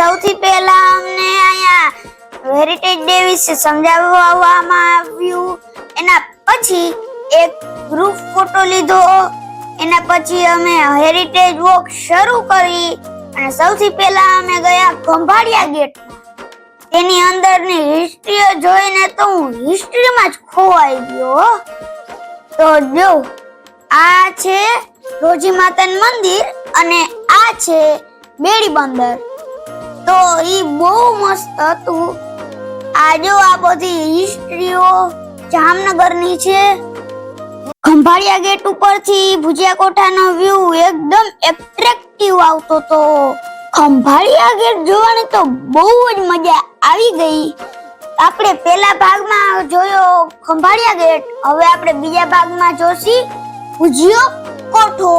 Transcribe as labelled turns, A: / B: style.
A: સૌથી પહેલા અમને અહીંયા હેરિટેજ ડે વિશે સમજાવવામાં આવ્યું. એના પછી એક ગ્રુપ ફોટો લીધો. એના પછી અમે હેરિટેજ વોક શરૂ કરી અને સૌથી પહેલા અમે ગયા ખંભાળિયા ગેટ. તેની અંદરની હિસ્ટ્રી જોઈને તો હું હિસ્ટ્રીમાં જ ખોવાઈ ગયો. તો જો આ છે રોજી માતાનું મંદિર અને આ છે બેડી બંદર. તો ઈ બહુ મસ્ત હતું. આ જો આ બધી હિસ્ટ્રીઓ જામનગરની છે. ખંભાળિયા ગેટ ઉપરથી ભુજિયા કોઠાનો વ્યૂ એકદમ એટ્રેક્ટિવ આવતો તો. ખંભાળિયા ગેટ જોવાની તો બહુ જ મજા આવી ગઈ. આપણે પહેલા ભાગમાં જોયો ખંભાળિયા ગેટ, હવે આપણે બીજા ભાગમાં જોશી ભુજિયો કોઠો.